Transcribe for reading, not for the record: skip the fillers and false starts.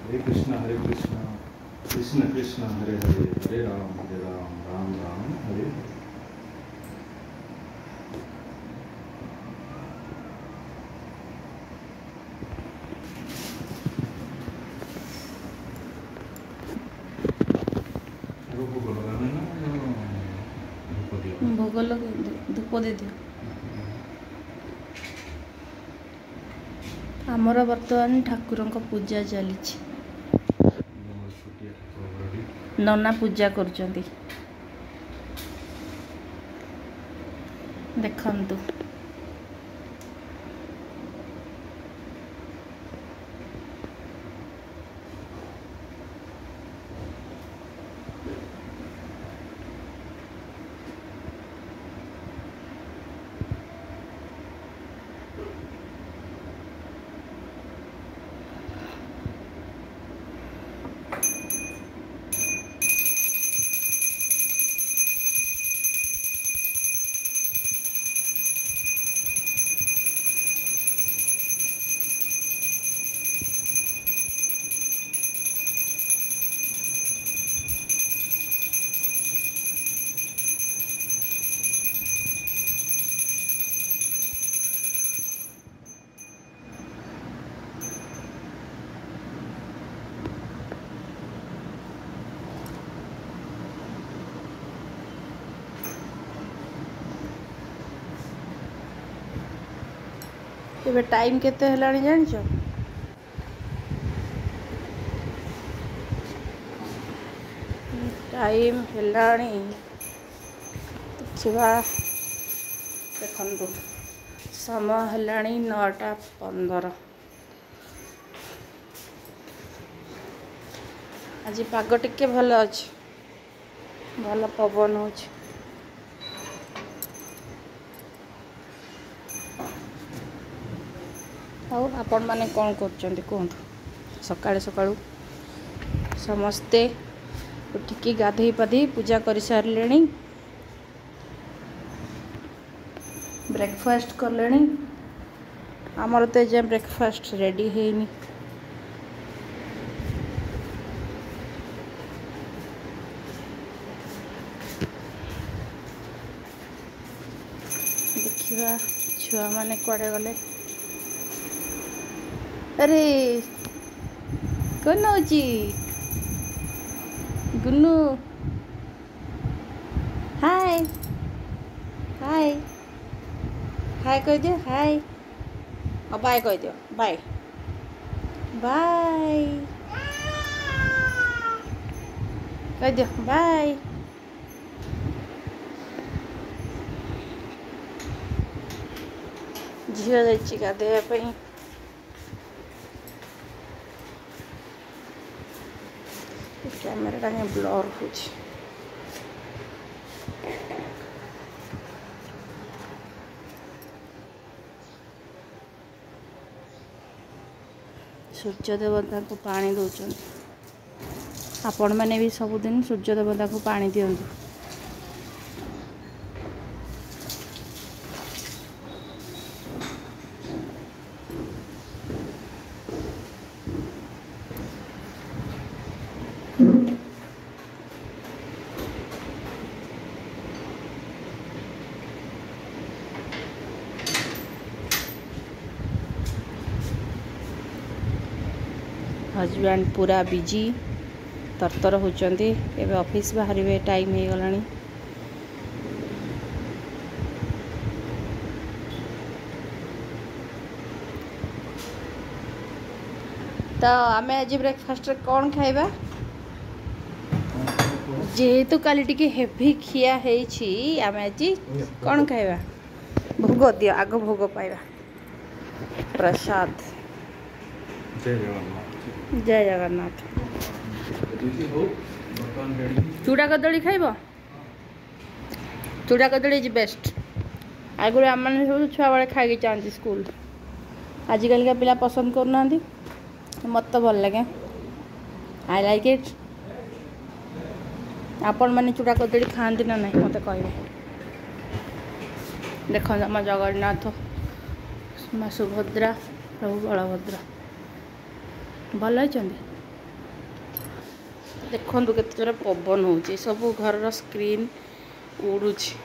Hare Krishna, Krishna Krishna, Hare Hare, Hare Ram, Ram Ram, Hare Hare. भोग लगे धूप दे दियो। आमर बर्तमान ठाकुर पूजा चली नना पूजा कर देखंतु। ଏବେ टाइम केते हेलाणी जानिछ? टाइम हेलाणी देखिबा देखंतु समय हेलाणी 9:15। आज पाग टिके भल अछि, भल पवन होछि। आउ आपण माने कौन करचंदी कहतु? सकाळे सकाळू समस्ते उठिकी गाधई पाधई पूजा कर सारे, ब्रेकफास्ट कले। आमर तो जे ब्रेकफास्ट रेडी हैनी। देखिबा छुआ माने कुआडे गले। अरे कौन होची गुन्नू? हाय हाय हाय कह दियो हाय। और बाय कह दियो बाय बाय कह दियो बाय। झील जाइए गाधेवाई। कैमेरा ब्लर हो। सूर्य देवता को पानी दौरान आपण मैंने भी सबुदिन सूर्य देवता को पानी दिंतु। हजबैंड पूरा बिजी तरतर होचंदी। एबे ऑफिस बाहर टाइम हो गलानी। तो आम आज ब्रेकफास्ट कौन खाइबा? जेहेतु काली टिके हेवी खिया हेछि, आम आज कौन खाइबा? भोग दियो, आग भोग पाइबा। प्रसाद। जय जगन्नाथ। चूड़ा कदली खाइब? चूड़ा कदली इज बेस्ट। आगुरी आम मैंने सब छुआ बेले खाई चाहती स्कूल। आजिकल का पिला पसंद करना, मत तो भल लगे। I like it. आपण मैंने चूड़ा कदली खाती ना नहीं मत कह। देख माँ जगन्नाथ, माँ सुभद्रा, प्रभु बलभद्र भल होती। देखो केते जोर पवन होची सब घर स्क्रीन उड़ुची।